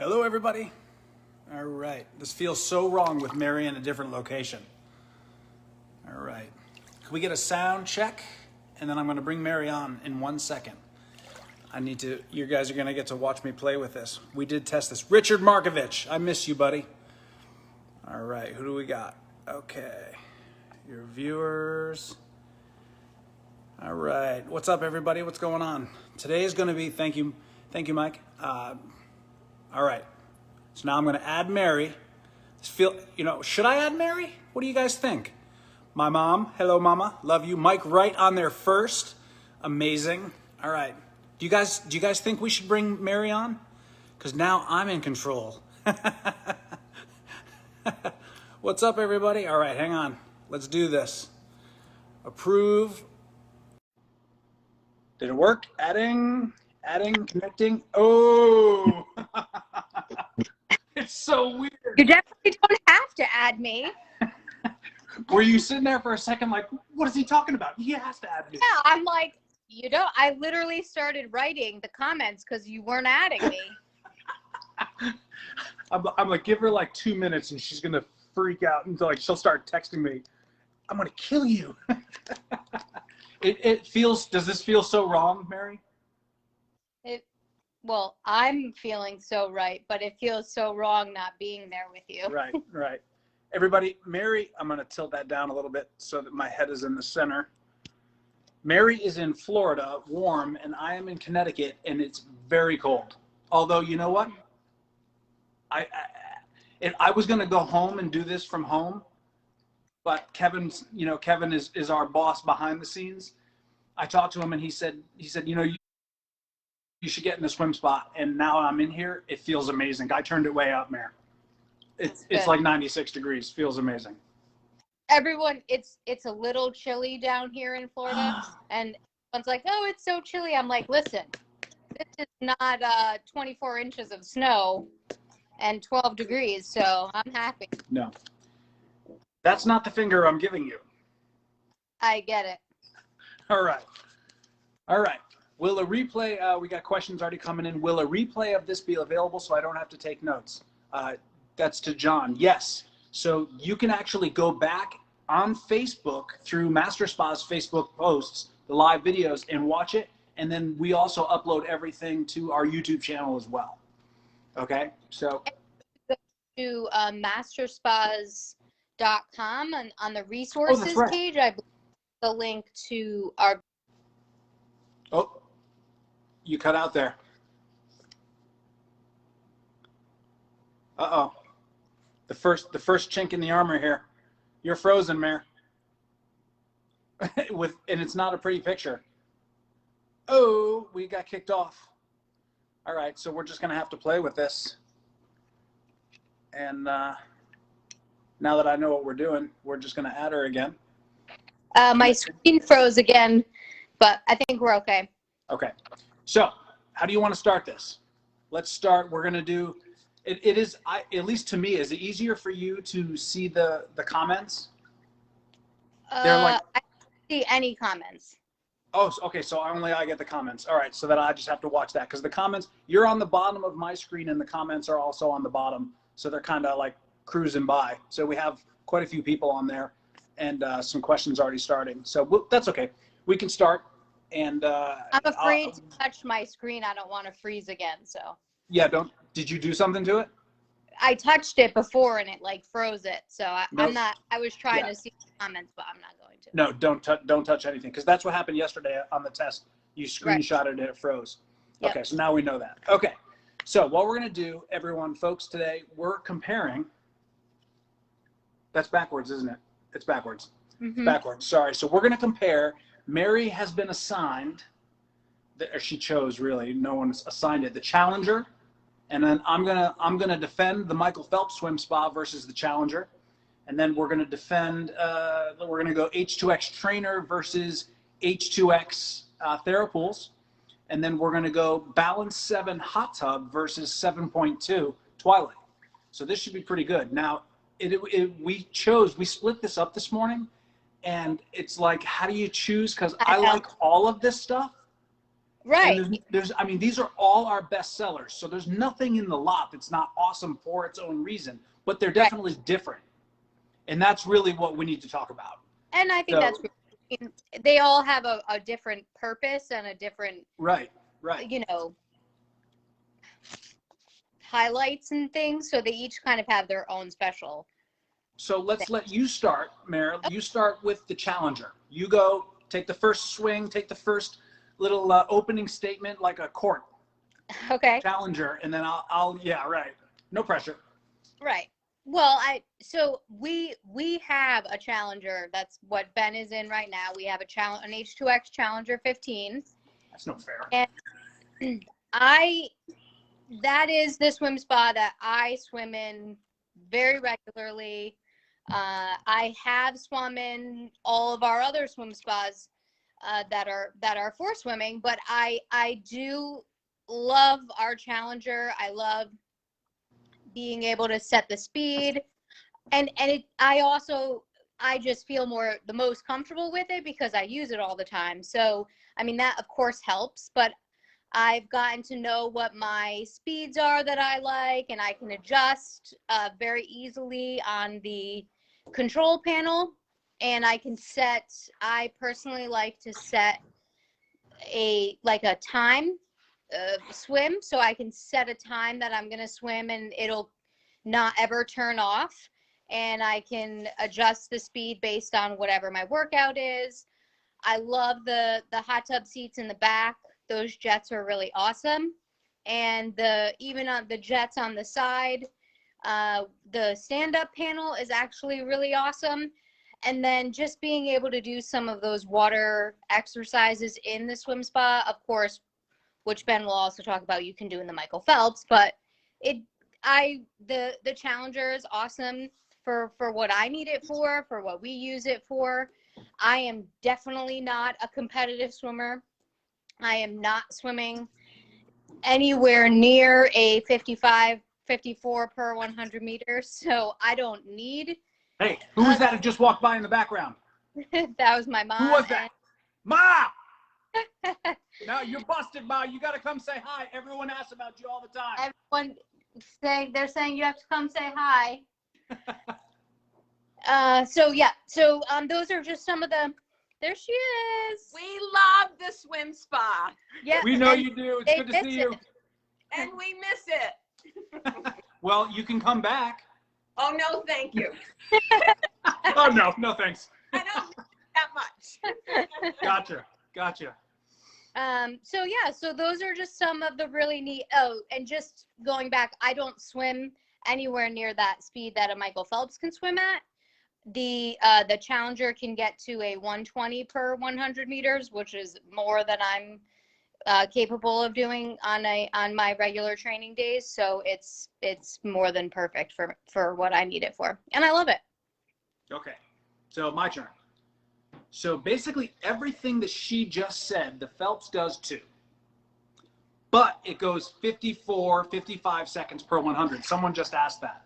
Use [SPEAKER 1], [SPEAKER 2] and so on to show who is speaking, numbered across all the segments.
[SPEAKER 1] Hello, everybody. All right. This feels so wrong with Mary in a different location. All right. Can we get a sound check? And then I'm going to bring Mary on in 1 second. You guys are going to get to watch me play with this. We did test this. Richard Markovich, I miss you, buddy. All right. Who do we got? Okay. Your viewers. All right. What's up, everybody? What's going on? Today is going to be, thank you, Mike. All right, so now I'm going to add Mary. Should I add Mary? What do you guys think? My mom, hello mama, love you. Mike right on there first, amazing. All right, do you guys think we should bring Mary on? Because now I'm in control. What's up, everybody? All right, hang on, let's do this. Approve. Did it work? Adding, connecting. Oh. It's so weird.
[SPEAKER 2] You definitely don't have to add me.
[SPEAKER 1] Were you sitting there for a second like, what is he talking about? He has to add me.
[SPEAKER 2] Yeah, I'm like, I literally started writing the comments because you weren't adding me.
[SPEAKER 1] I'm like, give her like 2 minutes and she's going to freak out until like she'll start texting me. I'm going to kill you. Does this feel so wrong, Mary?
[SPEAKER 2] Well, I'm feeling so right, but it feels so wrong not being there with you.
[SPEAKER 1] Right. Everybody, Mary, I'm going to tilt that down a little bit so that my head is in the center. Mary is in Florida, warm, and I am in Connecticut, and it's very cold. Although, you know what? I was going to go home and do this from home, but Kevin is our boss behind the scenes. I talked to him, and he said, you should get in the swim spot. And now I'm in here. It feels amazing. I turned it way up, Mare. It's like 96 degrees. Feels amazing.
[SPEAKER 2] Everyone, it's a little chilly down here in Florida. And everyone's like, oh, it's so chilly. I'm like, listen, this is not 24 inches of snow and 12 degrees. So I'm happy.
[SPEAKER 1] No, that's not the finger I'm giving you.
[SPEAKER 2] I get it.
[SPEAKER 1] All right. Will a replay, we got questions already coming in. Will a replay of this be available so I don't have to take notes? That's to John. Yes. So you can actually go back on Facebook through Master Spa's Facebook posts, the live videos, and watch it. And then we also upload everything to our YouTube channel as well. Okay. So
[SPEAKER 2] go to masterspas.com and on the resources page, I believe the link to our.
[SPEAKER 1] Oh. You cut out there. Uh-oh. The first chink in the armor here. You're frozen, Mare. And it's not a pretty picture. Oh, we got kicked off. All right, so we're just gonna have to play with this. And now that I know what we're doing, we're just gonna add her again.
[SPEAKER 2] My screen froze again, but I think we're okay.
[SPEAKER 1] Okay. So how do you want to start this? Let's start. We're going to do it. It is, at least to me, is it easier for you to see the comments?
[SPEAKER 2] They're like, I don't see any comments.
[SPEAKER 1] Oh, okay. So I get the comments. All right. So that I just have to watch that because the comments, you're on the bottom of my screen and the comments are also on the bottom. So they're kind of like cruising by. So we have quite a few people on there and some questions already starting. So that's okay. We can start. And
[SPEAKER 2] I'm afraid to touch my screen. I don't want to freeze again. So
[SPEAKER 1] yeah, did you do something to it?
[SPEAKER 2] I touched it before and it like froze it. So I'm not. I was trying to see the comments, but I'm not going to.
[SPEAKER 1] No, don't touch anything because that's what happened yesterday on the test. You screenshotted it, it froze.
[SPEAKER 2] Yep.
[SPEAKER 1] Okay, so now we know that. Okay, so what we're gonna do, everyone, folks, today we're comparing. That's backwards, isn't it? It's backwards.
[SPEAKER 2] Mm-hmm.
[SPEAKER 1] Backwards. Sorry. So we're gonna compare. Mary has been assigned, or she chose really, no one's assigned it, the Challenger. And then I'm gonna defend the Michael Phelps swim spa versus the Challenger. And then we're gonna defend, we're gonna go H2X Trainer versus H2X Therapools. And then we're gonna go Balance 7 Hot Tub versus 7.2 Twilight. So this should be pretty good. Now, we split this up this morning. And it's like, how do you choose? Because I like all of this stuff.
[SPEAKER 2] Right.
[SPEAKER 1] And I mean, these are all our best sellers. So there's nothing in the lot that's not awesome for its own reason, but they're
[SPEAKER 2] Right.
[SPEAKER 1] definitely different. And that's really what we need to talk about.
[SPEAKER 2] And I think that's, they all have a different purpose and a different,
[SPEAKER 1] right,
[SPEAKER 2] you know, highlights and things. So they each kind of have their own special.
[SPEAKER 1] So let's let you start, Mara. You start with the Challenger. You go, take the first swing, take the first little opening statement like a court.
[SPEAKER 2] Okay.
[SPEAKER 1] Challenger, and then I'll yeah, right. No pressure.
[SPEAKER 2] Right. Well, so we have a Challenger. That's what Ben is in right now. We have an H2X Challenger 15.
[SPEAKER 1] That's no fair.
[SPEAKER 2] And that is the swim spa that I swim in very regularly. I have swum in all of our other swim spas that are for swimming, but I do love our Challenger. I love being able to set the speed, and I just feel the most comfortable with it because I use it all the time. So I mean, that of course helps, but I've gotten to know what my speeds are that I like, and I can adjust very easily on the control panel. And I personally like to set a time swim, so I can set a time that I'm going to swim and it'll not ever turn off. And I can adjust the speed based on whatever my workout is. I love the hot tub seats in the back. Those jets are really awesome. And even on the jets on the side, the stand-up panel is actually really awesome. And then just being able to do some of those water exercises in the swim spa, of course, which Ben will also talk about, you can do in the Michael Phelps, but the Challenger is awesome for what I need it for what we use it for. I am definitely not a competitive swimmer. I am not swimming anywhere near a 54 per 100 meters, so I don't need.
[SPEAKER 1] Hey, who was that who just walked by in the background?
[SPEAKER 2] That was my mom.
[SPEAKER 1] Who was that? Ma! Now you're busted, Ma. You got to come say hi. Everyone asks about you all the time.
[SPEAKER 2] Everyone they're saying you have to come say hi. So those are just some of the. There she is.
[SPEAKER 3] We love the swim spa.
[SPEAKER 2] Yeah,
[SPEAKER 1] we know you do. It's good to see you.
[SPEAKER 3] And we miss it.
[SPEAKER 1] Well, you can come back.
[SPEAKER 3] Oh, no, thank you.
[SPEAKER 1] Oh, no thanks.
[SPEAKER 3] I don't miss that much.
[SPEAKER 1] Gotcha.
[SPEAKER 2] So those are just some of the really neat. Oh, and just going back, I don't swim anywhere near that speed that a Michael Phelps can swim at. The Challenger can get to a 120 per 100 meters, which is more than I'm capable of doing on my regular training days. So it's more than perfect for what I need it for, and I love it.
[SPEAKER 1] Okay, so my turn. So basically everything that she just said, the Phelps does too. But it goes 55 seconds per 100. Someone just asked that,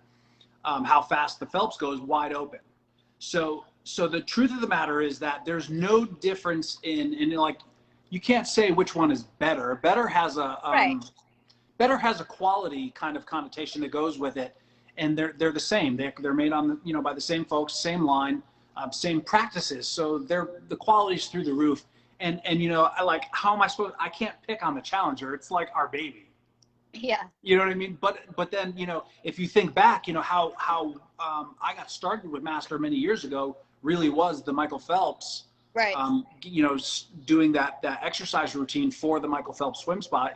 [SPEAKER 1] how fast the Phelps goes wide open. So the truth of the matter is that there's no difference in like, you can't say which one is better. Better has a better has a quality kind of connotation that goes with it, and they're the same. They're made on by the same folks, same line, same practices. So the quality's through the roof. And I like, how am I supposed? I can't pick on the Challenger. It's like our baby.
[SPEAKER 2] Yeah.
[SPEAKER 1] You know what I mean? But then if you think back, how I got started with Master many years ago really was the Michael Phelps.
[SPEAKER 2] Right.
[SPEAKER 1] Doing that exercise routine for the Michael Phelps swim spa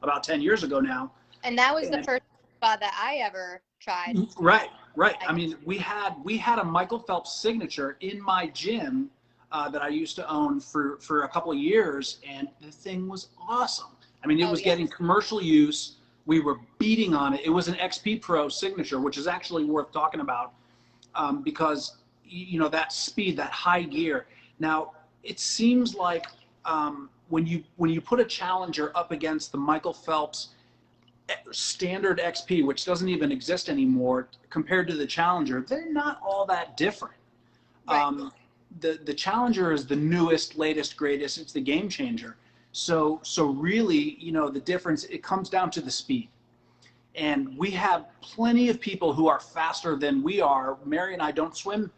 [SPEAKER 1] about 10 years ago now.
[SPEAKER 2] And that was the first spa that I ever tried.
[SPEAKER 1] Right. I mean, we had a Michael Phelps Signature in my gym that I used to own for a couple of years, and the thing was awesome. I mean, it was getting commercial use. We were beating on it. It was an XP Pro Signature, which is actually worth talking about because that speed, that high gear. Now, it seems like when you put a Challenger up against the Michael Phelps standard XP, which doesn't even exist anymore, compared to the Challenger, they're not all that different. Right. The Challenger is the newest, latest, greatest. It's the game changer. So really, you know, the difference, it comes down to the speed. And we have plenty of people who are faster than we are. Mary and I don't swim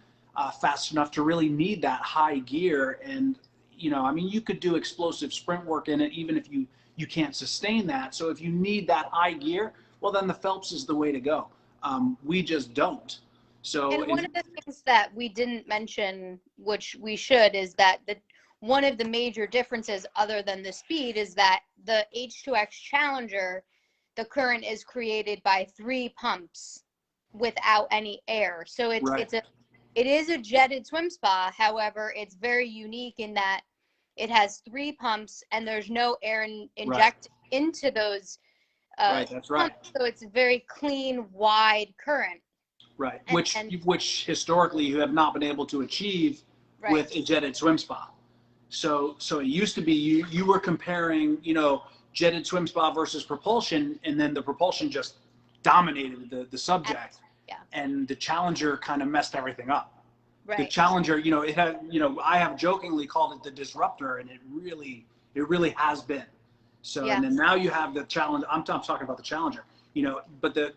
[SPEAKER 1] fast enough to really need that high gear. And, you know, I mean, you could do explosive sprint work in it, even if you can't sustain that. So if you need that high gear, well, then the Phelps is the way to go. We just don't. So
[SPEAKER 2] And one of the things that we didn't mention, which we should, is that one of the major differences other than the speed is that the H2X Challenger, the current is created by 3 pumps without any air. So it is a jetted swim spa. However, it's very unique in that it has 3 pumps and there's no air injected into those
[SPEAKER 1] that's right.
[SPEAKER 2] pumps. So it's a very clean, wide current.
[SPEAKER 1] Right, which historically you have not been able to achieve with a jetted swim spa. So it used to be you were comparing, you know, jetted swim spa versus propulsion, and then the propulsion just dominated the subject.
[SPEAKER 2] Yeah.
[SPEAKER 1] And the Challenger kind of messed everything up.
[SPEAKER 2] Right.
[SPEAKER 1] The Challenger, you know, it had, you know, I have jokingly called it the disruptor, and it really has been. So and then now you have the Challenger. I'm talking about the Challenger, you know, but the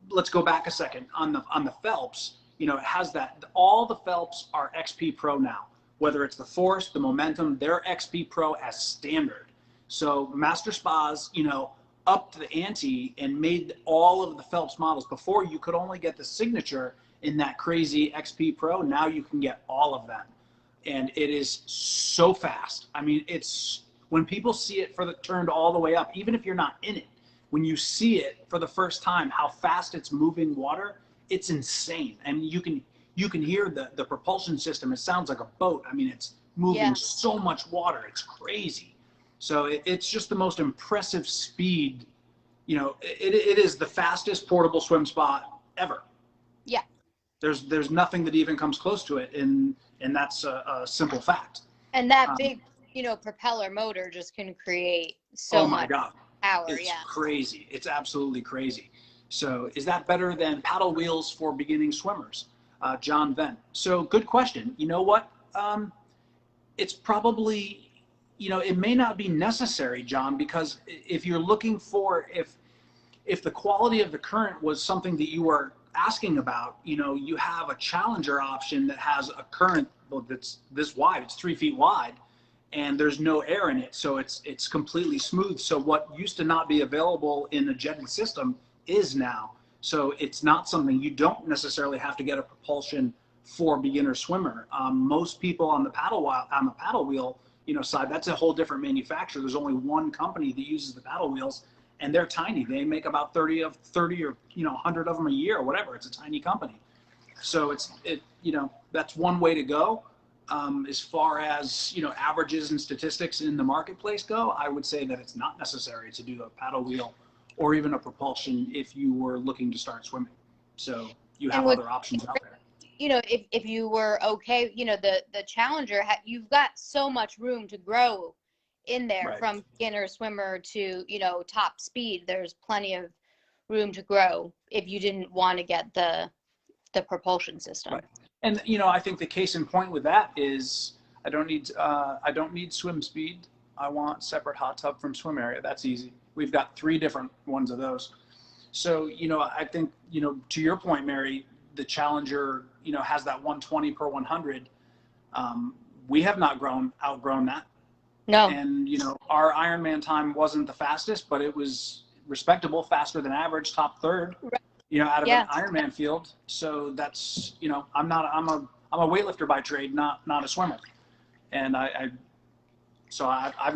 [SPEAKER 1] let's go back a second on the Phelps. You know, it has that. All the Phelps are XP Pro now. Whether it's the force, the momentum, they're XP Pro as standard. So Master Spas, you know, upped the ante and made all of the Phelps models. Before, you could only get the Signature in that crazy XP Pro. Now you can get all of them, and it is so fast. I mean, it's when people see it turned all the way up, even if you're not in it. When you see it for the first time, how fast it's moving water, it's insane. And you can hear the propulsion system. It sounds like a boat. I mean, it's moving so much water. It's crazy. So it's just the most impressive speed. You know, it is the fastest portable swim spa ever.
[SPEAKER 2] Yeah.
[SPEAKER 1] There's nothing that even comes close to it, and that's a simple fact.
[SPEAKER 2] And that big, you know, propeller motor just can create so much power.
[SPEAKER 1] It's crazy. It's absolutely crazy. So is that better than paddle wheels for beginning swimmers? John Venn. So good question. You know what? It's probably, you know, it may not be necessary, John, because if you're looking for, if the quality of the current was something that you were asking about, you know, you have a Challenger option that has a current that's this wide. It's 3 feet wide, and there's no air in it, so it's completely smooth. So what used to not be available in the jetted system is now. So it's not something, you don't necessarily have to get a propulsion for beginner swimmer. Most people on the paddle wheel, you know, side, that's a whole different manufacturer. There's only one company that uses the paddle wheels, and they're tiny. They make about 30 or, you know, 100 of them a year or whatever. It's a tiny company. So you know, that's one way to go. As far as, you know, averages and statistics in the marketplace go, I would say that it's not necessary to do a paddle wheel or even a propulsion if you were looking to start swimming. So you have other options out there.
[SPEAKER 2] You know, if you were okay, you know, the Challenger, you've got so much room to grow in there from beginner swimmer to, you know, top speed. There's plenty of room to grow if you didn't want to get the propulsion system.
[SPEAKER 1] Right. And, you know, I think the case in point with that is I don't need swim speed. I want separate hot tub from swim area. That's easy. We've got 3 different ones of those. So, you know, I think, you know, to your point, Mary, the Challenger, you know, has that 120 per 100. We have not outgrown that.
[SPEAKER 2] No.
[SPEAKER 1] And, you know, our Ironman time wasn't the fastest, but it was respectable, faster than average, top 3rd. Right. You know, out of an Ironman field. So that's, you know, I'm a weightlifter by trade, not a swimmer. And I've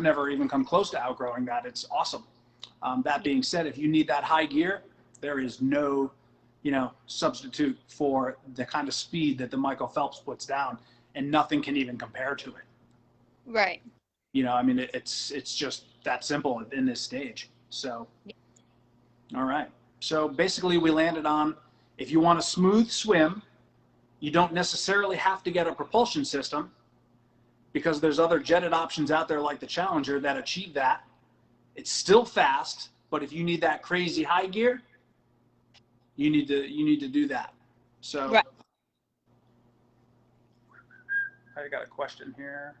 [SPEAKER 1] never even come close to outgrowing that. It's awesome. That being said, if you need that high gear, there is no, you know, substitute for the kind of speed that the Michael Phelps puts down, and nothing can even compare to it.
[SPEAKER 2] Right.
[SPEAKER 1] You know, I mean, it's just that simple in this stage. So, all right. So basically we landed on, if you want a smooth swim, you don't necessarily have to get a propulsion system, because there's other jetted options out there like the Challenger that achieve that. It's still fast, but if you need that crazy high gear, you need to do that. So I got a question here.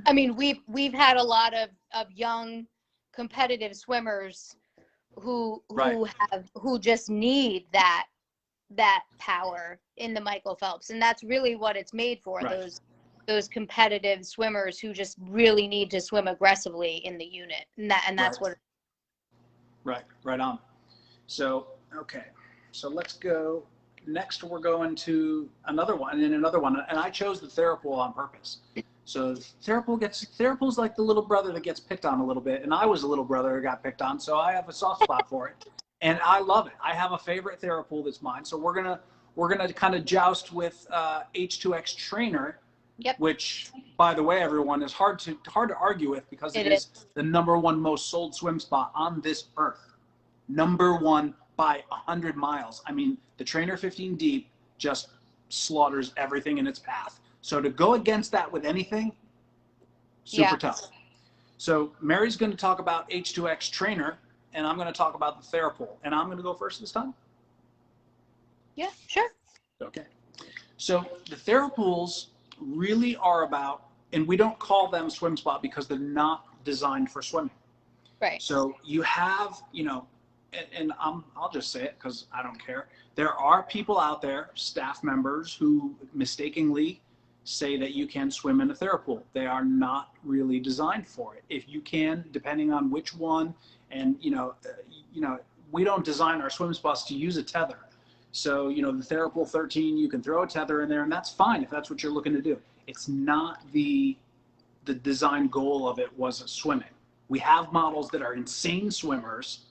[SPEAKER 2] I mean, we've had a lot of young competitive swimmers who just need that power in the Michael Phelps, and that's really what it's made for.
[SPEAKER 1] Right.
[SPEAKER 2] Those competitive swimmers who just really need to swim aggressively in the unit, and that's what.
[SPEAKER 1] Right on. So okay, so let's go. Next, we're going to another one, and I chose the Therapool on purpose. So Therapool's like the little brother that gets picked on a little bit, and I was a little brother who got picked on, so I have a soft spot for it, and I love it. I have a favorite Therapool that's mine. So we're gonna kind of joust with H2X Trainer,
[SPEAKER 2] Yep.
[SPEAKER 1] which, by the way, everyone, is hard to argue with because it is the #1 most sold swim spot on this earth. #1 by 100 miles. I mean, the Trainer 15 Deep just slaughters everything in its path. So to go against that with anything, super tough. So Mary's going to talk about H2X Trainer, and I'm going to talk about the Therapool. And I'm going to go first this time?
[SPEAKER 2] Yeah, sure.
[SPEAKER 1] Okay. So the Therapools really are about, and we don't call them swim spot because they're not designed for swimming.
[SPEAKER 2] Right.
[SPEAKER 1] So you have, and I'll just say it because I don't care. There are people out there, staff members, who mistakenly say that you can swim in a Therapool. They are not really designed for it. If you can, depending on which one, and we don't design our swim spots to use a tether. So the Therapool 13, you can throw a tether in there, and that's fine if that's what you're looking to do. It's not the design goal of it was swimming. We have models that are insane swimmers.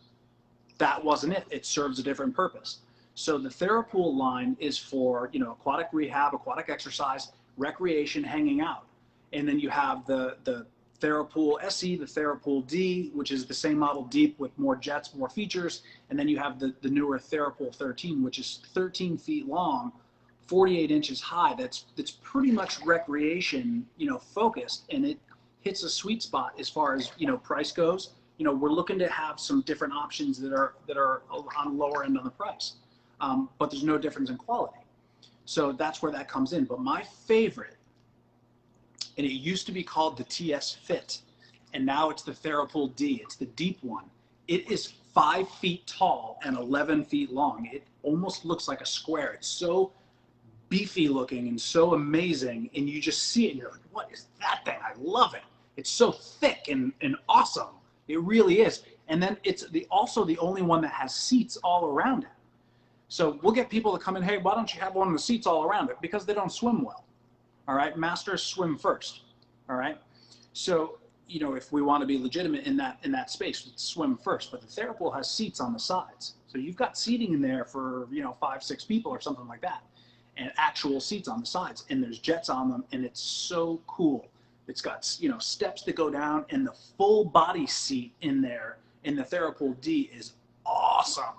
[SPEAKER 1] That wasn't it. It serves a different purpose. So the Therapool line is for, aquatic rehab, aquatic exercise, recreation, hanging out. And then you have the Therapool SE, the Therapool D, which is the same model, deep with more jets, more features. And then you have the newer Therapool 13, which is 13 feet long, 48 inches high. That's pretty much recreation, focused, and it hits a sweet spot as far as, price goes. We're looking to have some different options that are on the lower end of the price, but there's no difference in quality. So that's where that comes in. But my favorite, and it used to be called the TS Fit, and now it's the Therapool D. It's the deep one. It is 5 feet tall and 11 feet long. It almost looks like a square. It's so beefy looking and so amazing, and you just see it and you're like, what is that thing? I love it. It's so thick and awesome. It really is. And then it's also the only one that has seats all around it. So we'll get people to come in, hey, why don't you have one of the seats all around it? Because they don't swim well. All right, masters swim first. All right. So, if we want to be legitimate in that space, swim first. But the Therapool has seats on the sides. So you've got seating in there for, 5, 6 people or something like that. And actual seats on the sides. And there's jets on them, and it's so cool. It's got, steps that go down, and the full body seat in there in the Therapool D is awesome.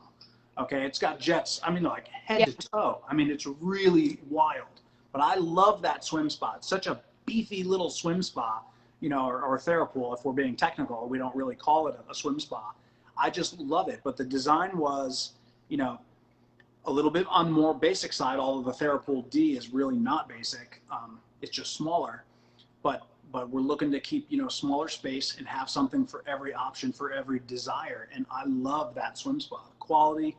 [SPEAKER 1] Okay, it's got jets, like head to toe. It's really wild. But I love that swim spot. Such a beefy little swim spa, or Therapool, if we're being technical. We don't really call it a swim spa. I just love it. But the design was, a little bit on more basic side, although the Therapool D is really not basic. It's just smaller. But we're looking to keep, smaller space and have something for every option, for every desire. And I love that swim spot. Quality.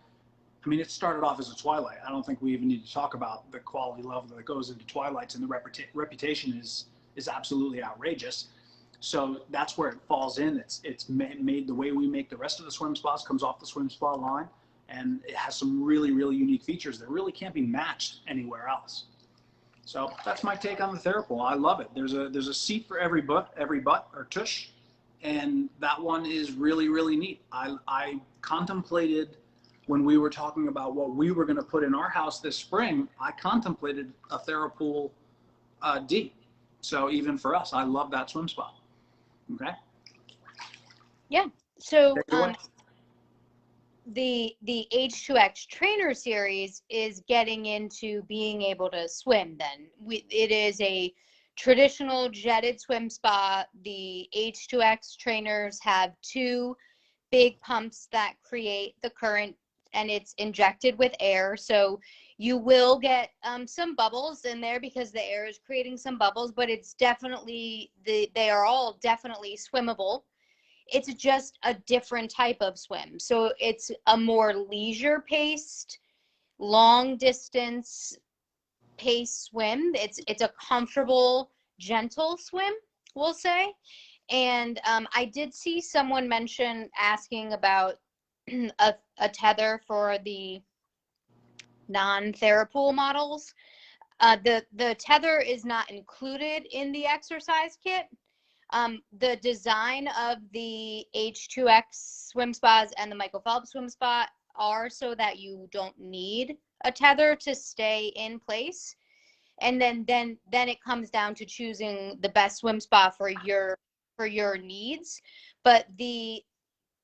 [SPEAKER 1] It started off as a Twilight. I don't think we even need to talk about the quality level that goes into Twilights, and the reputation is absolutely outrageous. So that's where it falls in. It's made the way we make the rest of the swim spas, comes off the swim spa line, and it has some really, really unique features that really can't be matched anywhere else. So that's my take on the Therapool. I love it. There's a seat for every butt or tush, and that one is really, really neat. I contemplated, when we were talking about what we were going to put in our house this spring, I contemplated a Therapool D. So even for us, I love that swim spot. Okay.
[SPEAKER 2] Yeah. So the H2X Trainer series is getting into being able to swim. Then it is a traditional jetted swim spa. The H2X Trainers have 2 big pumps that create the current and it's injected with air. So you will get some bubbles in there because the air is creating some bubbles, but it's definitely, they are all definitely swimmable. It's just a different type of swim. So it's a more leisure paced, long distance pace swim. It's a comfortable, gentle swim, we'll say. And I did see someone asking about a tether for the non-Therapool models. The tether is not included in the exercise kit. The design of the H2X swim spas and the Michael Phelps swim spa are so that you don't need a tether to stay in place. And then it comes down to choosing the best swim spa for your needs. But the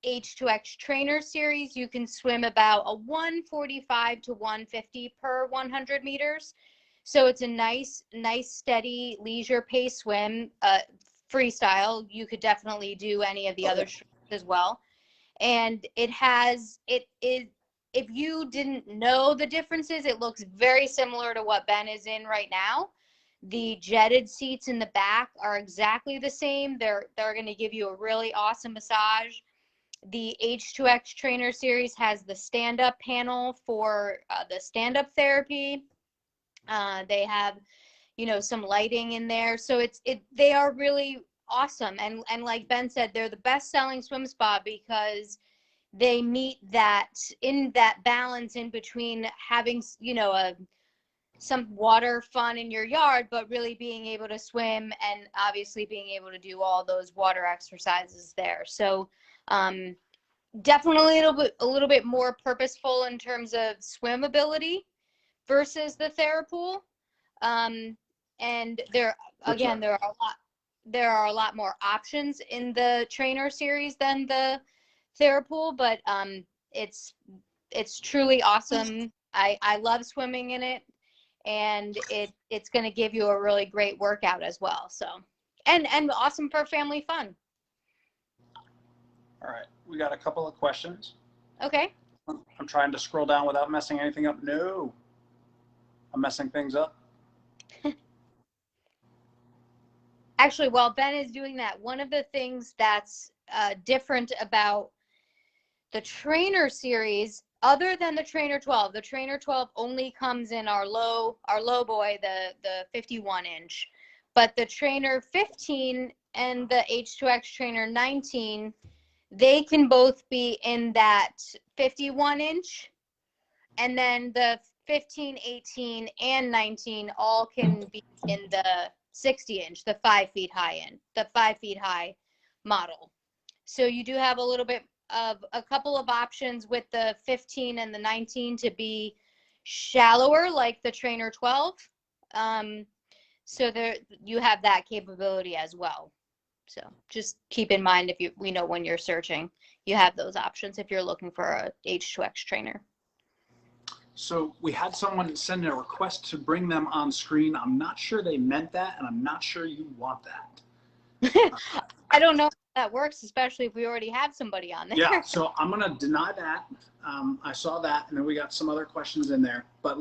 [SPEAKER 2] H2X Trainer series, you can swim about a 145 to 150 per 100 meters. So it's a nice, steady leisure pace swim. Freestyle, you could definitely do any of the other as well. And it is, if you didn't know the differences, it looks very similar to what Ben is in right now. The jetted seats in the back are exactly the same. They're going to give you a really awesome massage. The H2X Trainer series has the stand-up panel for the stand-up therapy. They have, some lighting in there. So they are really awesome. And like Ben said, they're the best-selling swim spa because they meet that balance in between having, some water fun in your yard, but really being able to swim and obviously being able to do all those water exercises there. So definitely a little bit more purposeful in terms of swimmability versus the Therapool. And there are a lot more options in the Trainer series than the Therapool, but it's truly awesome. I love swimming in it, and it's going to give you a really great workout as well. So, and awesome for family fun.
[SPEAKER 1] All right, we got a couple of questions.
[SPEAKER 2] Okay.
[SPEAKER 1] I'm trying to scroll down without messing anything up. No, I'm messing things up.
[SPEAKER 2] Actually, while Ben is doing that, one of the things that's different about the Trainer series, other than the Trainer 12, the Trainer 12 only comes in our low boy, the 51 inch, but the Trainer 15 and the H2X Trainer 19, they can both be in that 51 inch, and then the 15, 18, and 19 all can be in the 60 inch, the 5 feet high model. So you do have a couple of options with the 15 and the 19 to be shallower, like the Trainer 12. So there you have that capability as well. So just keep in mind when you're searching, you have those options if you're looking for a H2X Trainer.
[SPEAKER 1] So we had someone send a request to bring them on screen. I'm not sure they meant that, and I'm not sure you want that.
[SPEAKER 2] I don't know how that works, especially if we already have somebody on there.
[SPEAKER 1] Yeah, so I'm going to deny that. I saw that, and then we got some other questions in there. But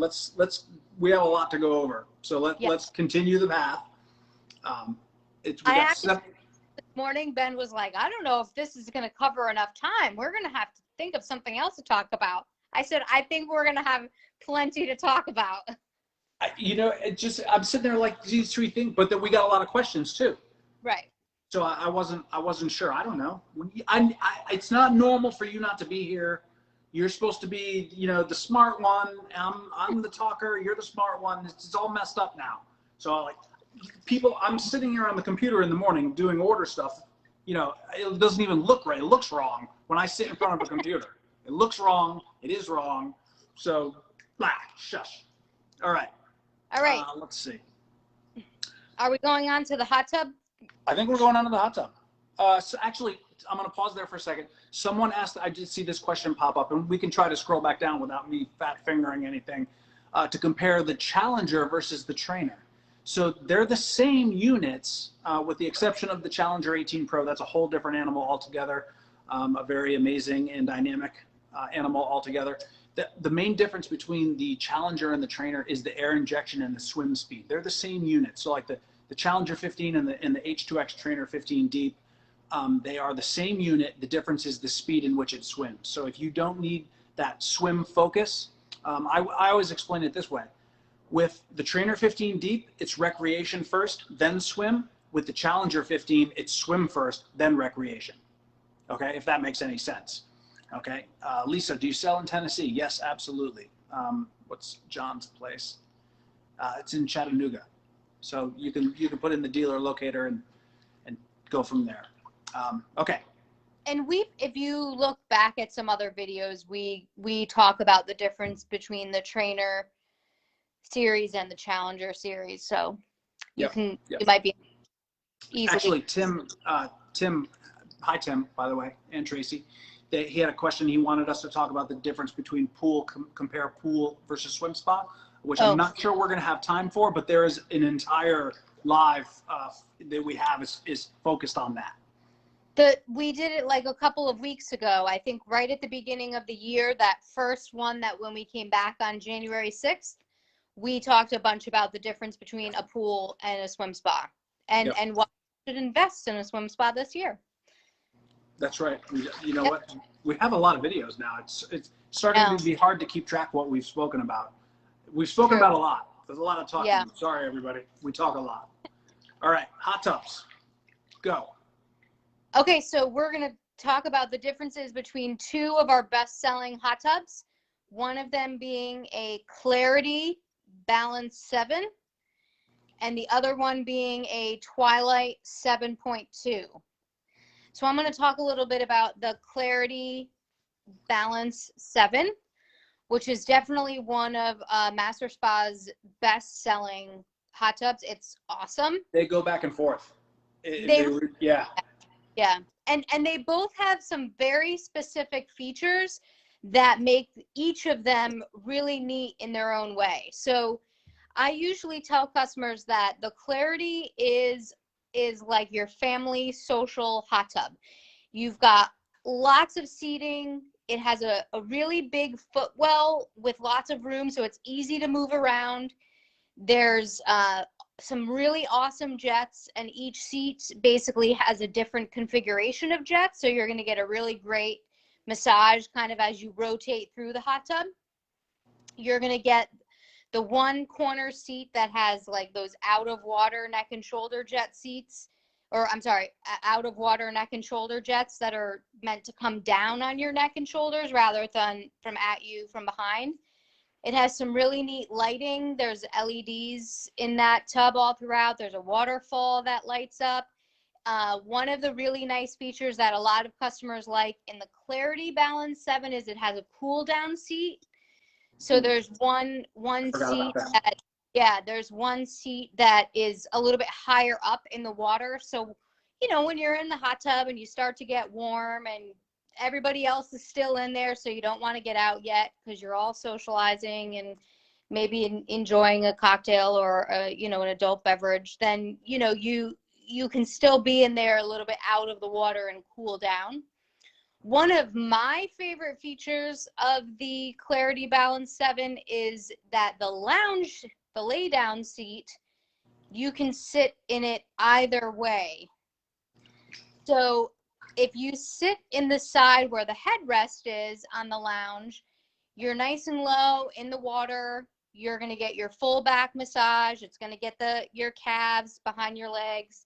[SPEAKER 1] we have a lot to go over. So let's continue the path.
[SPEAKER 2] This morning, Ben was like, I don't know if this is going to cover enough time. We're going to have to think of something else to talk about. I said, I think we're going to have plenty to talk about.
[SPEAKER 1] I'm sitting there like these three things, but then we got a lot of questions too.
[SPEAKER 2] Right.
[SPEAKER 1] So I wasn't sure. I don't know. It's not normal for you not to be here. You're supposed to be, the smart one. I'm the talker. You're the smart one. It's all messed up now. So I'm sitting here on the computer in the morning doing order stuff. It doesn't even look right. It looks wrong when I sit in front of a computer. It looks wrong. It is wrong. So, shush. All right. Let's see.
[SPEAKER 2] Are we going on to the hot tub?
[SPEAKER 1] I think we're going on to the hot tub. So actually, I'm going to pause there for a second. Someone asked, I did see this question pop up, and we can try to scroll back down without me fat fingering anything, to compare the Challenger versus the Trainer. So they're the same units, with the exception of the Challenger 18 Pro. That's a whole different animal altogether. A very amazing and dynamic animal altogether. The main difference between the Challenger and the Trainer is the air injection and the swim speed. They're the same unit. So like the Challenger 15 and the H2X Trainer 15 Deep, they are the same unit. The difference is the speed in which it swims. So if you don't need that swim focus, I always explain it this way. With the Trainer 15 Deep, it's recreation first, then swim. With the Challenger 15, it's swim first, then recreation. Okay, if that makes any sense. Okay, Lisa, do you sell in Tennessee? Yes, absolutely. What's John's place? It's in Chattanooga. So you can put in the dealer locator and go from there. Okay.
[SPEAKER 2] And if you look back at some other videos, we talk about the difference between the Trainer series and the Challenger series. So you might be easily.
[SPEAKER 1] Actually, Tim, hi Tim, by the way, and Tracy. He had a question. He wanted us to talk about the difference between compare pool versus swim spa, which I'm not sure we're going to have time for, but there is an entire live that we have is focused on that.
[SPEAKER 2] We did it like a couple of weeks ago, I think right at the beginning of the year, that first one that when we came back on January 6th, we talked a bunch about the difference between a pool and a swim spa and why you should invest in a swim spa this year.
[SPEAKER 1] That's right. You know what? We have a lot of videos now. It's starting to be hard to keep track of what we've spoken about. We've spoken about a lot. There's a lot of talking. Yeah. Sorry, everybody. We talk a lot. All right. Hot tubs. Go.
[SPEAKER 2] Okay, so we're going to talk about the differences between two of our best-selling hot tubs. One of them being a Clarity Balance 7, and the other one being a Twilight 7.2. So I'm going to talk a little bit about the Clarity Balance 7, which is definitely one of Master Spa's best-selling hot tubs. It's awesome.
[SPEAKER 1] They go back and forth.
[SPEAKER 2] Yeah. And they both have some very specific features that make each of them really neat in their own way. So I usually tell customers that the Clarity is like your family social hot tub. You've got lots of seating. It has a really big footwell with lots of room, so it's easy to move around. There's some really awesome jets, and each seat basically has a different configuration of jets, so you're going to get a really great massage kind of as you rotate through the hot tub. You're going to get the one corner seat that has like those out of water neck and shoulder jet seats, or I'm sorry, out of water neck and shoulder jets that are meant to come down on your neck and shoulders rather than from at you from behind. It has some really neat lighting. There's LEDs in that tub all throughout. There's a waterfall that lights up. One of the really nice features that a lot of customers like in the Clarity Balance 7 is it has a cool down seat. So there's one seat there's one seat that is a little bit higher up in the water. So, you know, when you're in the hot tub and you start to get warm and everybody else is still in there, so you don't want to get out yet because you're all socializing and maybe enjoying a cocktail or an adult beverage, then you can still be in there a little bit out of the water and cool down. One of my favorite features of the Clarity Balance 7 is that the lounge, the lay down seat, you can sit in it either way. So if you sit in the side where the headrest is on the lounge, you're nice and low in the water. You're going to get your full back massage. It's going to get your calves behind your legs.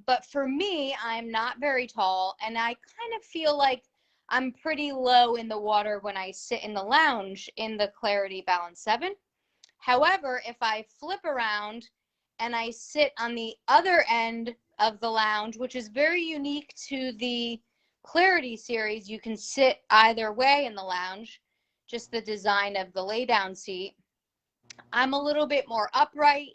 [SPEAKER 2] But for me, I'm not very tall, and I kind of feel like I'm pretty low in the water when I sit in the lounge in the Clarity Balance 7. However, if I flip around and I sit on the other end of the lounge, which is very unique to the Clarity series, you can sit either way in the lounge, just the design of the lay down seat. I'm a little bit more upright.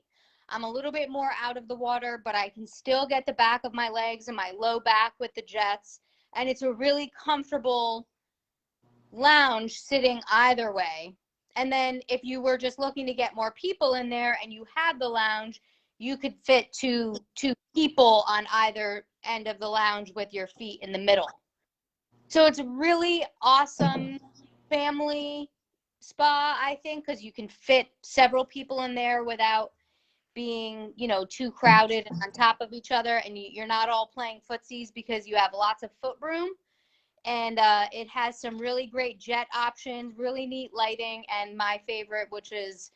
[SPEAKER 2] I'm a little bit more out of the water, but I can still get the back of my legs and my low back with the jets. And it's a really comfortable lounge sitting either way. And then if you were just looking to get more people in there and you had the lounge, you could fit two people on either end of the lounge with your feet in the middle. So it's a really awesome family spa, I think, because you can fit several people in there without being, you know, too crowded and on top of each other, and you're not all playing footsies because you have lots of foot room. And it has some really great jet options, really neat lighting, and my favorite, which is,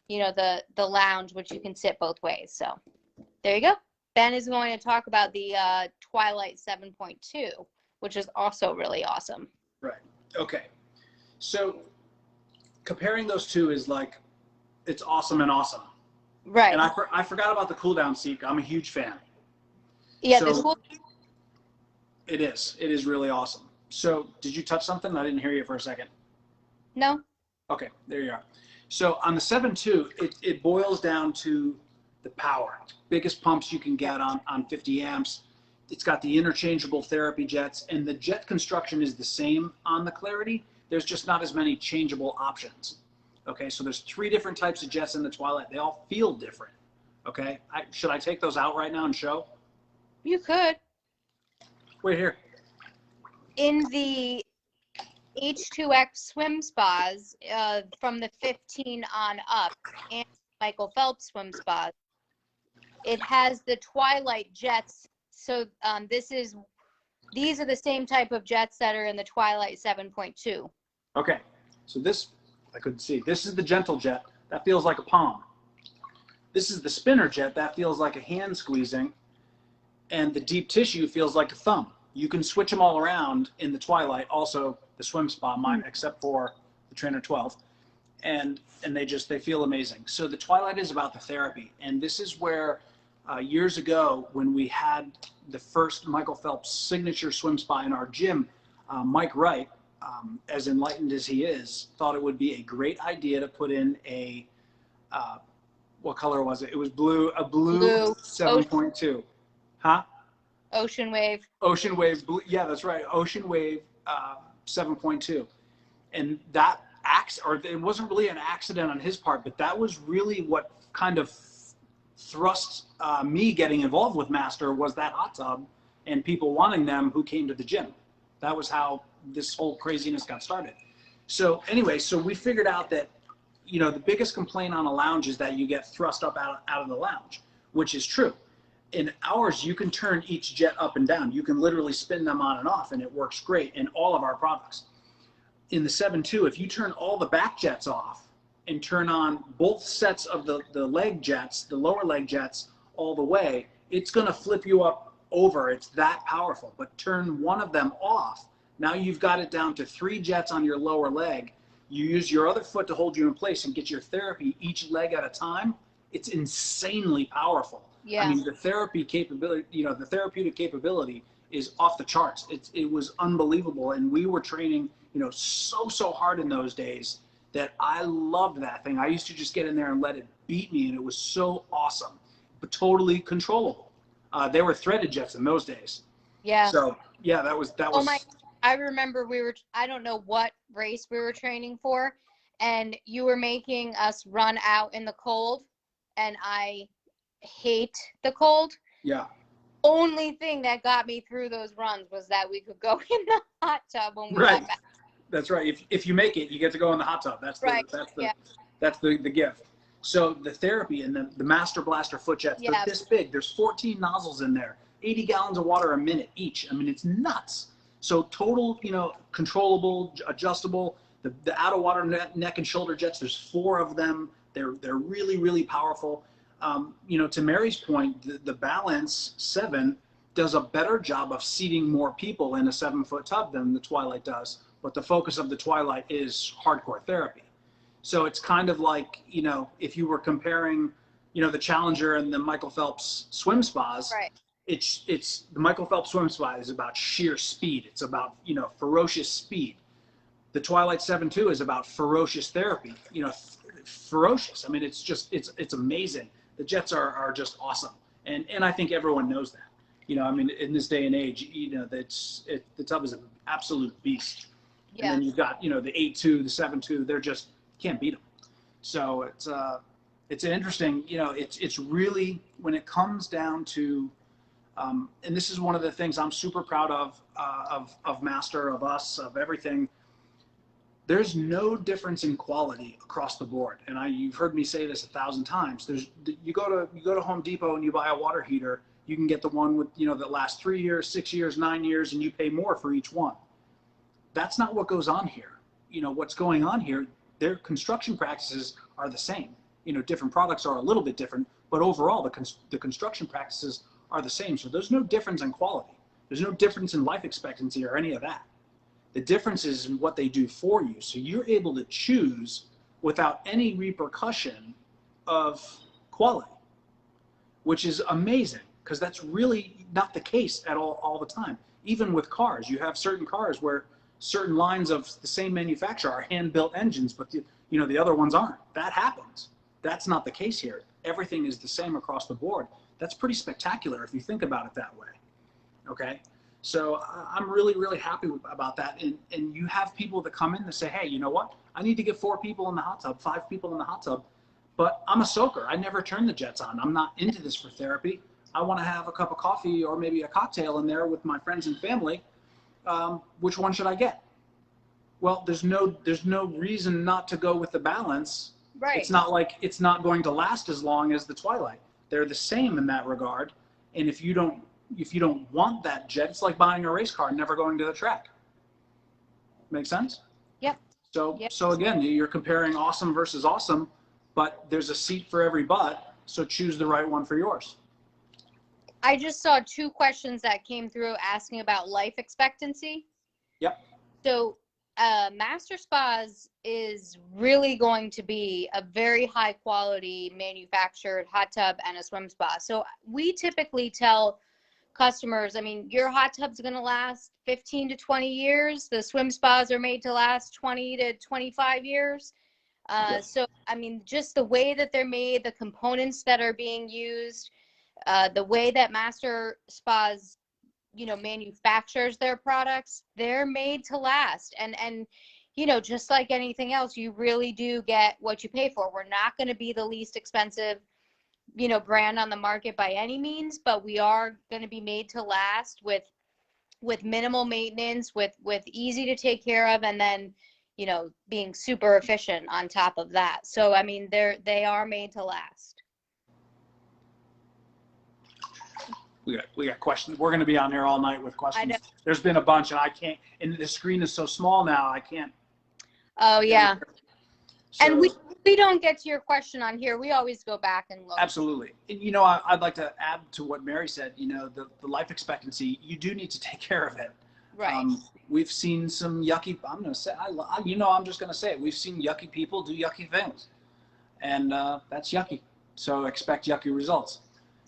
[SPEAKER 2] you know, the lounge, which you can sit both ways. So there you go. Ben is going to talk about the Twilight 7.2, which is also really awesome.
[SPEAKER 1] Right. Okay. So comparing those two is like, it's awesome and awesome.
[SPEAKER 2] Right.
[SPEAKER 1] And I forgot about the cool down seat. I'm a huge fan.
[SPEAKER 2] Yeah,
[SPEAKER 1] So it is really awesome. So did you touch something? I didn't hear you for a second.
[SPEAKER 2] No.
[SPEAKER 1] Okay, there you are. So on the 7.2, it boils down to the power. Biggest pumps you can get on 50 amps. It's got the interchangeable therapy jets, and the jet construction is the same on the Clarity. There's just not as many changeable options. Okay, so there's 3 different types of jets in the Twilight. They all feel different. Okay, should I take those out right now and show?
[SPEAKER 2] You could.
[SPEAKER 1] Wait here.
[SPEAKER 2] In the H2X swim spas, from the 15 on up, and Michael Phelps swim spas, it has the Twilight jets. So these are the same type of jets that are in the Twilight 7.2.
[SPEAKER 1] Okay, so this, I couldn't see. This is the gentle jet. That feels like a palm. This is the spinner jet. That feels like a hand squeezing. And the deep tissue feels like a thumb. You can switch them all around in the Twilight, also the swim spa, mine, except for the Trainer 12. And they feel amazing. So the Twilight is about the therapy. And this is where years ago, when we had the first Michael Phelps Signature swim spa in our gym, Mike Wright, as enlightened as he is, thought it would be a great idea to put in a, what color was it? It was blue, a blue 7.2. Huh?
[SPEAKER 2] Ocean Wave.
[SPEAKER 1] Ocean Wave, blue, yeah, that's right. Ocean Wave 7.2. And that it wasn't really an accident on his part, but that was really what kind of thrust me getting involved with Master, was that hot tub and people wanting them who came to the gym. That was how this whole craziness got started. So anyway, so we figured out that, you know, the biggest complaint on a lounge is that you get thrust up out of the lounge, which is true. In ours, you can turn each jet up and down. You can literally spin them on and off, and it works great in all of our products. In the 7.2, if you turn all the back jets off and turn on both sets of the leg jets, the lower leg jets, all the way, it's going to flip you up over. It's that powerful. But turn one of them off. Now you've got it down to 3 jets on your lower leg. You use your other foot to hold you in place and get your therapy each leg at a time. It's insanely powerful.
[SPEAKER 2] Yeah.
[SPEAKER 1] I mean, the therapy capability, you know, the therapeutic capability is off the charts. It was unbelievable. And we were training, you know, so hard in those days that I loved that thing. I used to just get in there and let it beat me, and it was so awesome, but totally controllable. They were threaded jets in those days.
[SPEAKER 2] Yeah.
[SPEAKER 1] So yeah, that was.
[SPEAKER 2] Oh my! I remember I don't know what race we were training for, and you were making us run out in the cold, and I hate the cold.
[SPEAKER 1] Yeah.
[SPEAKER 2] Only thing that got me through those runs was that we could go in the hot tub when we
[SPEAKER 1] Right.
[SPEAKER 2] got back.
[SPEAKER 1] That's right. If you make it, you get to go in the hot tub. That's
[SPEAKER 2] right.
[SPEAKER 1] That's the gift. So the therapy and the Master Blaster foot jets, they're this big. There's 14 nozzles in there, 80 gallons of water a minute each. I mean, it's nuts. So total, you know, controllable, adjustable. The out of water neck and shoulder jets, there's 4 of them. They're really, really powerful. You know, to Mary's point, the Balance 7 does a better job of seating more people in a 7-foot tub than the Twilight does. But the focus of the Twilight is hardcore therapy. So it's kind of like, you know, if you were comparing, you know, the Challenger and the Michael Phelps swim spas,
[SPEAKER 2] right.
[SPEAKER 1] It's the Michael Phelps swim spa is about sheer speed. It's about, you know, ferocious speed. The Twilight 7.2 is about ferocious therapy, you know, ferocious. I mean, it's just, it's amazing. The jets are just awesome. And I think everyone knows that. You know, I mean, in this day and age, you know, the tub is an absolute beast. Yeah. And then you've got, you know, the 8.2, the 7.2, they're just, can't beat them. So it's an interesting, you know, it's really, when it comes down to And this is one of the things I'm super proud of Master, of us, of everything. There's no difference in quality across the board. And you've heard me say this 1,000 times. You go to Home Depot and you buy a water heater, you can get the one with, that lasts 3 years, 6 years, 9 years, and you pay more for each one. That's not what goes on here. What's going on here, their construction practices are the same. Different products are a little bit different, but overall the construction practices are the same. So there's no difference in quality. There's no difference in life expectancy or any of that. The difference is in what they do for you. So you're able to choose without any repercussion of quality, which is amazing, because that's really not the case at all the time. Even with cars, you have certain cars where certain lines of the same manufacturer are hand-built engines, but the other ones aren't. That happens. That's not the case here. Everything is the same across the board. That's pretty spectacular if you think about it that way. Okay? So I'm really, really happy about that. And you have people that come in and say, hey, you know what? I need to get 4 people in the hot tub, 5 people in the hot tub, but I'm a soaker. I never turn the jets on. I'm not into this for therapy. I want to have a cup of coffee or maybe a cocktail in there with my friends and family. Which one should I get? Well, there's no reason not to go with the balance.
[SPEAKER 2] Right.
[SPEAKER 1] It's not like it's not going to last as long as the Twilight. They're the same in that regard. And if you don't want that jet, it's like buying a race car and never going to the track. Make sense?
[SPEAKER 2] Yep.
[SPEAKER 1] So again, you're comparing awesome versus awesome, but there's a seat for every butt. So choose the right one for yours.
[SPEAKER 2] I just saw 2 questions that came through asking about life expectancy.
[SPEAKER 1] Yep.
[SPEAKER 2] So Master Spas is really going to be a very high quality manufactured hot tub and a swim spa. So we typically tell customers, your hot tub's going to last 15 to 20 years. The swim spas are made to last 20 to 25 years. So, just the way that they're made, the components that are being used, the way that Master Spas, manufactures their products, they're made to last. And just like anything else, you really do get what you pay for. We're not going to be the least expensive, brand on the market by any means, but we are going to be made to last with minimal maintenance, with easy to take care of, and then, being super efficient on top of that. So, they are made to last.
[SPEAKER 1] We got questions. We're going to be on there all night with questions. There's been a bunch, and I can't. And the screen is so small now, I can't.
[SPEAKER 2] Oh yeah.
[SPEAKER 1] So,
[SPEAKER 2] and we don't get to your question on here. We always go back and look.
[SPEAKER 1] Absolutely. And, I'd like to add to what Mary said. The life expectancy, you do need to take care of it.
[SPEAKER 2] Right.
[SPEAKER 1] We've seen some yucky. I'm going to say. I'm just going to say it. We've seen yucky people do yucky things, and that's yucky. So expect yucky results.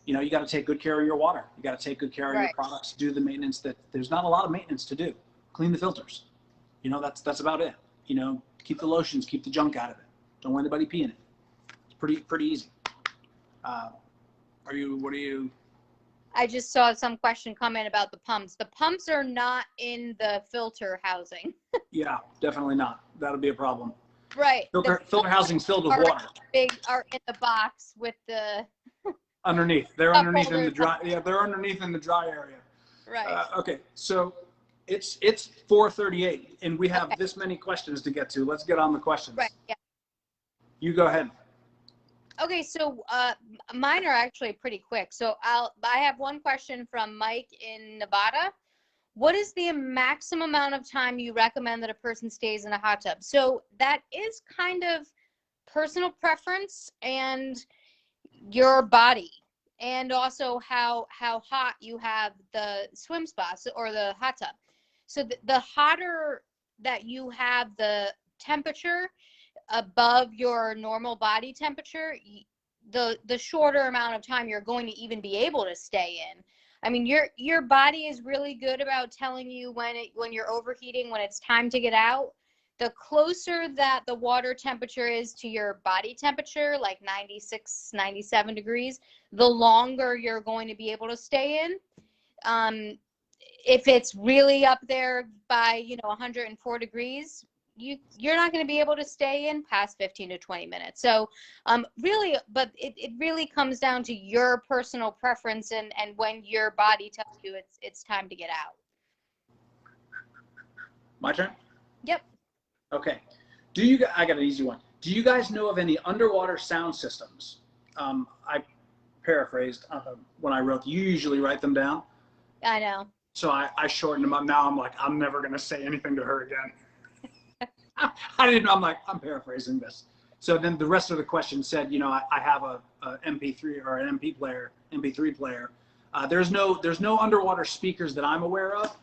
[SPEAKER 1] You got to take good care of your water. You got to take good care of your products. Do the maintenance that there's not a lot of maintenance to do. Clean the filters. That's about it. Keep the lotions, keep the junk out of it. Don't let anybody pee in it. It's pretty easy. What are you?
[SPEAKER 2] I just saw some question come in about the pumps. The pumps are not in the filter housing.
[SPEAKER 1] Yeah, definitely not. That'll be a problem.
[SPEAKER 2] Right.
[SPEAKER 1] Filter housing's filled with water.
[SPEAKER 2] Are in the box with the
[SPEAKER 1] underneath. They're underneath in the dry. Yeah, they're underneath in the dry area.
[SPEAKER 2] Right.
[SPEAKER 1] Okay, so it's 4:38, and we have this many questions to get to. Let's get on the questions.
[SPEAKER 2] Right. Yeah.
[SPEAKER 1] You go ahead.
[SPEAKER 2] Okay, so mine are actually pretty quick. So I have one question from Mike in Nevada. What is the maximum amount of time you recommend that a person stays in a hot tub? So that is kind of personal preference and your body, and also how hot you have the swim spa or the hot tub. So the hotter that you have the temperature above your normal body temperature, the shorter amount of time you're going to even be able to stay in. Your body is really good about telling you when you're overheating, when it's time to get out. The closer that the water temperature is to your body temperature, like 96, 97 degrees, the longer you're going to be able to stay in. If it's really up there by, 104 degrees, you're not going to be able to stay in past 15 to 20 minutes. So really, but it really comes down to your personal preference and when your body tells you it's time to get out.
[SPEAKER 1] My turn?
[SPEAKER 2] Yep.
[SPEAKER 1] Okay. I got an easy one. Do you guys know of any underwater sound systems? I paraphrased when I wrote. You usually write them down.
[SPEAKER 2] I know.
[SPEAKER 1] So I shortened them up. Now I'm like, I'm never going to say anything to her again. I didn't know. I'm like, I'm paraphrasing this. So then the rest of the question said, you know, I have a MP3 or an MP3 player. There's no underwater speakers that I'm aware of.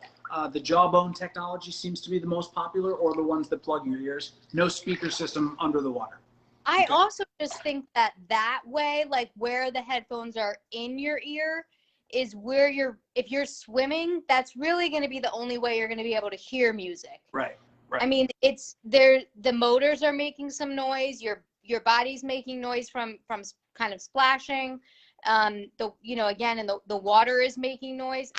[SPEAKER 1] The Jawbone technology seems to be the most popular, or the ones that plug your ears. No speaker system under the water.
[SPEAKER 2] I also just think that way, like where the headphones are in your ear, is where if you're swimming, that's really going to be the only way you're going to be able to hear music.
[SPEAKER 1] Right. Right.
[SPEAKER 2] I mean, the motors are making some noise. Your body's making noise from kind of splashing. Again, and the water is making noise.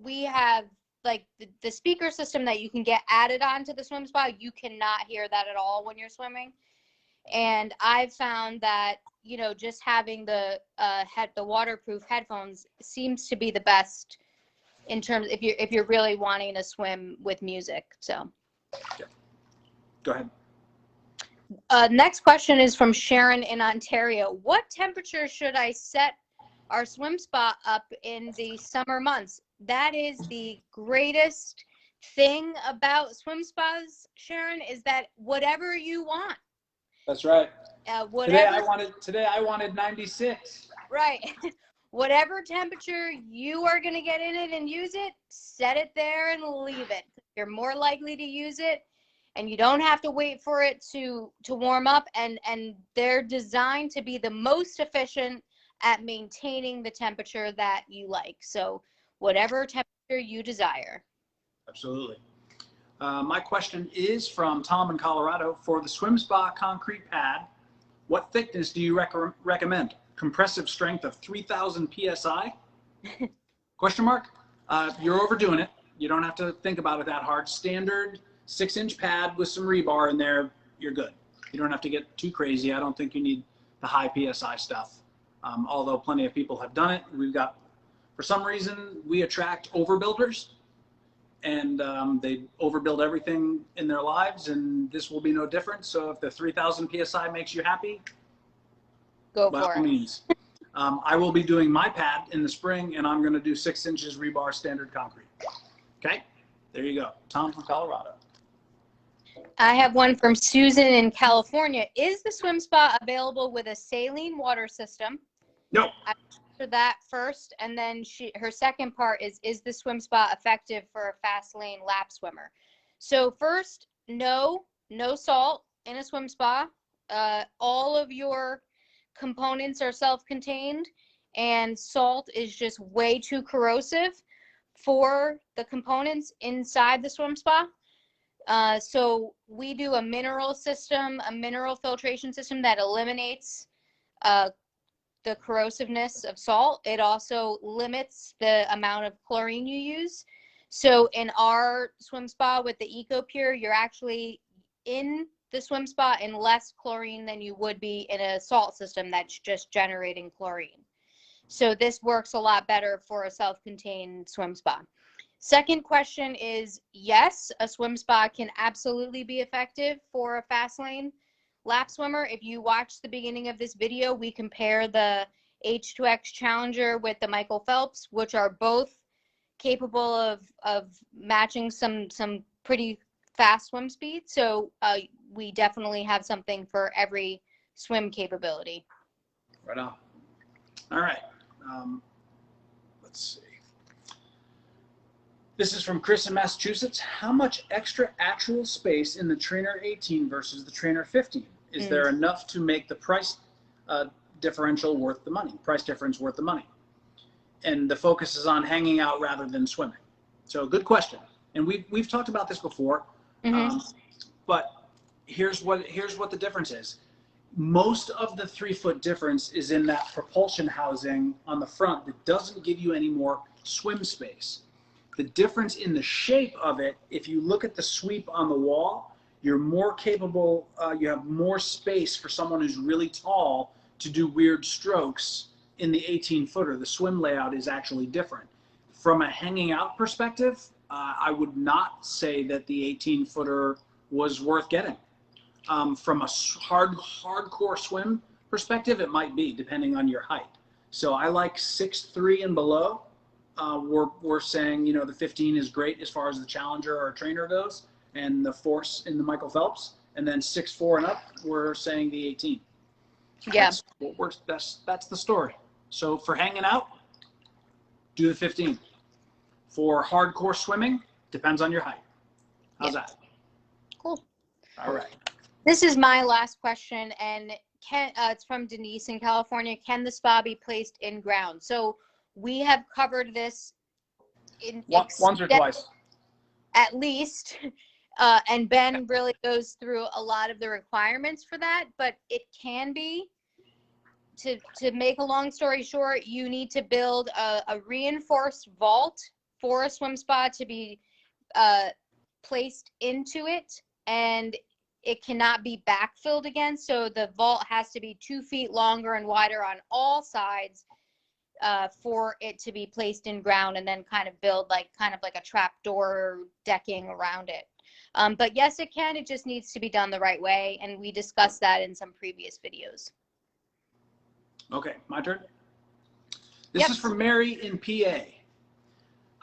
[SPEAKER 2] We have like the speaker system that you can get added onto the swim spa. You cannot hear that at all when you're swimming. And I've found that, you know, just having the waterproof headphones seems to be the best in terms if you're really wanting to swim with music. So
[SPEAKER 1] yeah. Go ahead.
[SPEAKER 2] Next question is from Sharon in Ontario. What temperature should I set our swim spa up in the summer months? That is the greatest thing about swim spas, Sharon, is that whatever you want.
[SPEAKER 1] That's right.
[SPEAKER 2] Whatever.
[SPEAKER 1] Today I wanted 96.
[SPEAKER 2] Right. Whatever temperature you are going to get in it and use it, set it there and leave it. You're more likely to use it, and you don't have to wait for it to warm up. And they're designed to be the most efficient at maintaining the temperature that you like. So whatever temperature you desire.
[SPEAKER 1] Absolutely. My question is from Tom in Colorado. For the swim spa concrete pad, what thickness do you recommend? Compressive strength of 3,000 PSI? Question mark? You're overdoing it. You don't have to think about it that hard. Standard 6-inch pad with some rebar in there, you're good. You don't have to get too crazy. I don't think you need the high PSI stuff. Although plenty of people have done it. For some reason, we attract overbuilders, and they overbuild everything in their lives, and this will be no different. So if the 3,000 PSI makes you happy,
[SPEAKER 2] go
[SPEAKER 1] by
[SPEAKER 2] for
[SPEAKER 1] all
[SPEAKER 2] it.
[SPEAKER 1] means. I will be doing my pad in the spring, and I'm going to do 6 inches rebar standard concrete. Okay, there you go. Tom from Colorado.
[SPEAKER 2] I have one from Susan in California. Is the swim spa available with a saline water system?
[SPEAKER 1] No.
[SPEAKER 2] I answered that first, and then her second part is the swim spa effective for a fast lane lap swimmer? So first, no salt in a swim spa. All of your components are self-contained, and salt is just way too corrosive for the components inside the swim spa. So we do a mineral filtration system that eliminates the corrosiveness of salt. It also limits the amount of chlorine you use. So in our swim spa with the EcoPure, you're actually in the swim spa in less chlorine than you would be in a salt system that's just generating chlorine. So this works a lot better for a self-contained swim spa. Second question is, yes, a swim spa can absolutely be effective for a fast lane lap swimmer. If you watch the beginning of this video, we compare the H2X Challenger with the Michael Phelps, which are both capable of matching some pretty fast swim speed. So we definitely have something for every swim capability.
[SPEAKER 1] Right on. All right. Let's see. This is from Chris in Massachusetts. How much extra actual space in the Trainer 18 versus the Trainer 15? Is there enough to make the price differential worth the money? Price difference worth the money? And the focus is on hanging out rather than swimming. So good question. And we've talked about this before. But here's what the difference is. Most of the 3-foot difference is in that propulsion housing on the front that doesn't give you any more swim space. The difference in the shape of it, if you look at the sweep on the wall, you're more capable, you have more space for someone who's really tall to do weird strokes in the 18-footer. The swim layout is actually different. From a hanging out perspective, I would not say that the 18-footer was worth getting. From a hardcore swim perspective, it might be, depending on your height. So I like 6'3" and below. We're saying, you know, the 15 is great as far as the Challenger or Trainer goes, and the Force in the Michael Phelps. And then 6'4" and up, we're saying the 18.
[SPEAKER 2] Yeah.
[SPEAKER 1] That's what works best. That's the story. So for hanging out, do the 15. For hardcore swimming, depends on your height. How's that?
[SPEAKER 2] Cool.
[SPEAKER 1] All right.
[SPEAKER 2] This is my last question, and it's from Denise in California. Can the spa be placed in ground? So we have covered this in
[SPEAKER 1] Once or twice.
[SPEAKER 2] At least. And Ben really goes through a lot of the requirements for that, but it can be. To make a long story short, you need to build a reinforced vault for a swim spa to be placed into it, and it cannot be backfilled again. So the vault has to be 2 feet longer and wider on all sides for it to be placed in ground, and then kind of build kind of like a trapdoor decking around it. But yes, it can. It just needs to be done the right way, and we discussed that in some previous videos.
[SPEAKER 1] Okay, my turn. This is from Mary in PA.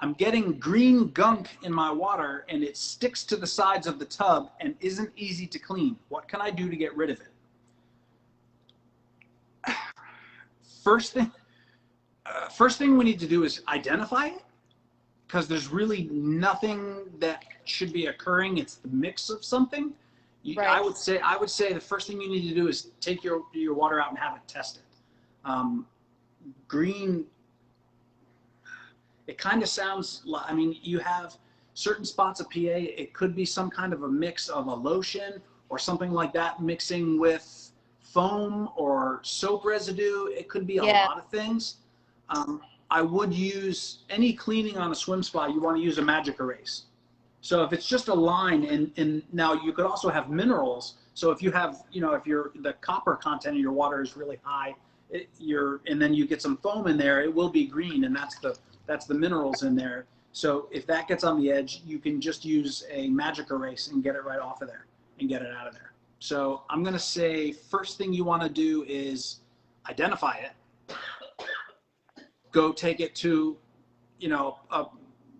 [SPEAKER 1] I'm getting green gunk in my water and it sticks to the sides of the tub and isn't easy to clean. What can I do to get rid of it? First thing we need to do is identify it, because there's really nothing that should be occurring. It's the mix of something.
[SPEAKER 2] Right.
[SPEAKER 1] I would say the first thing you need to do is take your water out and have it tested. Green, it kind of sounds like, I mean, you have certain spots of PA, it could be some kind of a mix of a lotion or something like that mixing with foam or soap residue. It could be a lot of things. I would use any cleaning on a swim spa, you want to use a magic erase. So if it's just a line, and now you could also have minerals. So if you have, you know, if the copper content in your water is really high, and then you get some foam in there, it will be green, and that's the minerals in there. So if that gets on the edge, you can just use a magic erase and get it right off of there and get it out of there. So I'm going to say first thing you want to do is identify it. Go take it to, you know,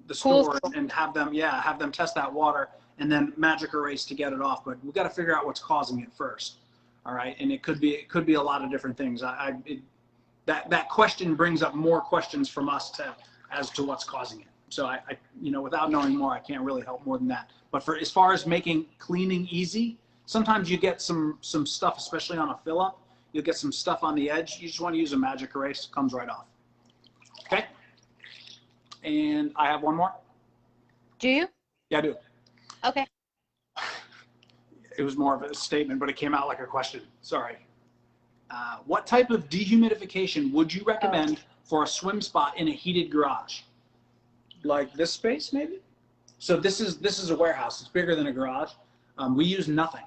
[SPEAKER 1] the store and have them test that water, and then magic erase to get it off. But we've got to figure out what's causing it first. All right, and it could be a lot of different things. That question brings up more questions from us as to what's causing it. So I you know, without knowing more, I can't really help more than that. But as far as making cleaning easy, sometimes you get some stuff, especially on a fill up. You'll get some stuff on the edge. You just want to use a magic erase. It comes right off. Okay. And I have one more.
[SPEAKER 2] Do you?
[SPEAKER 1] Yeah, I do.
[SPEAKER 2] Okay.
[SPEAKER 1] It was more of a statement, but it came out like a question. Sorry. What type of dehumidification would you recommend for a swim spot in a heated garage? Like this space, maybe? So this is a warehouse. It's bigger than a garage. We use nothing.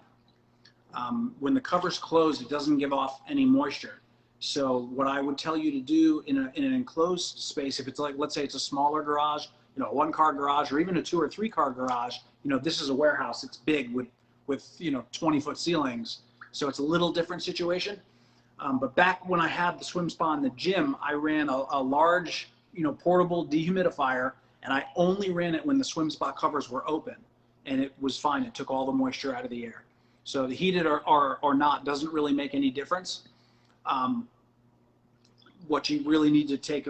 [SPEAKER 1] When the cover's closed, it doesn't give off any moisture. So what I would tell you to do in an enclosed space, if it's like, let's say it's a smaller garage, you know, a 1-car garage, or even a 2 or 3-car garage, you know, this is a warehouse. It's big with you know, 20-foot ceilings. So it's a little different situation. But back when I had the swim spa in the gym, I ran a large, you know, portable dehumidifier, and I only ran it when the swim spa covers were open, and it was fine. It took all the moisture out of the air. So the heated or not doesn't really make any difference. What you really need to take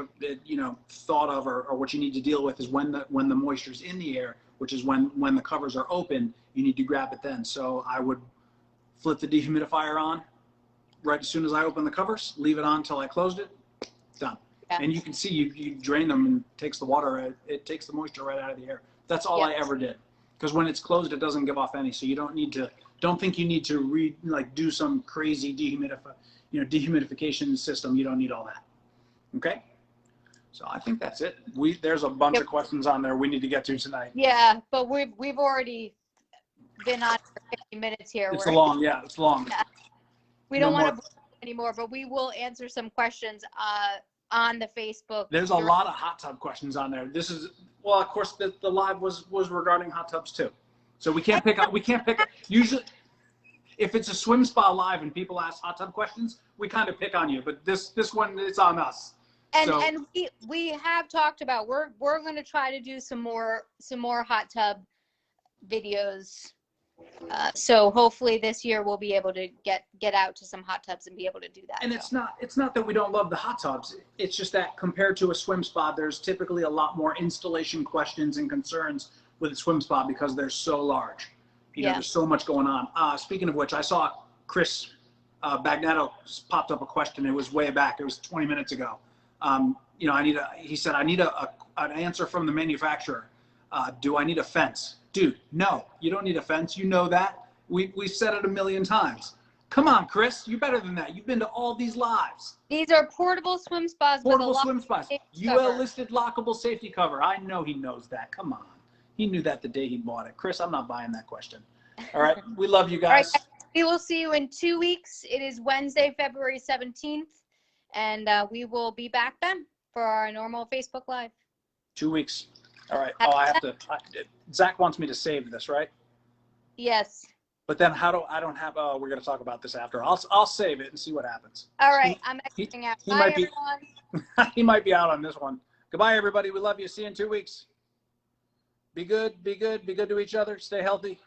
[SPEAKER 1] thought of, or what you need to deal with, is when the moisture's in the air, which is when the covers are open. You need to grab it then. So I would flip the dehumidifier on right as soon as I open the covers, leave it on until I closed it, done. Yeah. And you can see you drain them, and it takes the moisture right out of the air. That's all I ever did, because when it's closed, it doesn't give off any. So you don't think you need to do some crazy dehumidification system. You don't need all that. Okay. So I think that's it. There's a bunch of questions on there we need to get to tonight.
[SPEAKER 2] Yeah, but we've already been on for 50 minutes here.
[SPEAKER 1] It's long.
[SPEAKER 2] Yeah. We don't
[SPEAKER 1] No
[SPEAKER 2] want to
[SPEAKER 1] more.
[SPEAKER 2] anymore, but we will answer some questions on the Facebook.
[SPEAKER 1] There's a lot of hot tub questions on there. This is, well, of course, the live was regarding hot tubs too. So we can't pick up. Usually, if it's a swim spa live and people ask hot tub questions, we kind of pick on you. But this one, it's on us.
[SPEAKER 2] And we have talked about we're going to try to do some more hot tub videos. So hopefully this year we'll be able to get out to some hot tubs and be able to do that.
[SPEAKER 1] And it's not that we don't love the hot tubs. It's just that compared to a swim spa, there's typically a lot more installation questions and concerns with a swim spa because they're so large. You know, there's so much going on. Speaking of which, I saw Chris Bagnetto popped up a question. It was way back. It was 20 minutes ago. You know, he said, I need an answer from the manufacturer. Do I need a fence? Dude, no, you don't need a fence. You know that. We've said it a million times. Come on, Chris, you're better than that. You've been to all these lives.
[SPEAKER 2] These are portable swim spas.
[SPEAKER 1] Portable swim spas. UL listed lockable safety cover. I know he knows that. Come on. He knew that the day he bought it. Chris, I'm not buying that question. All right. We love you guys.
[SPEAKER 2] All right, we will see you in 2 weeks. It is Wednesday, February 17th. And we will be back then for our normal Facebook Live.
[SPEAKER 1] 2 weeks. All right. Zach wants me to save this, right?
[SPEAKER 2] Yes.
[SPEAKER 1] But then we're going to talk about this after. I'll save it and see what happens.
[SPEAKER 2] All right. I'm exiting out. Bye, everyone.
[SPEAKER 1] He might be out on this one. Goodbye, everybody. We love you. See you in 2 weeks. Be good. Be good. Be good to each other. Stay healthy.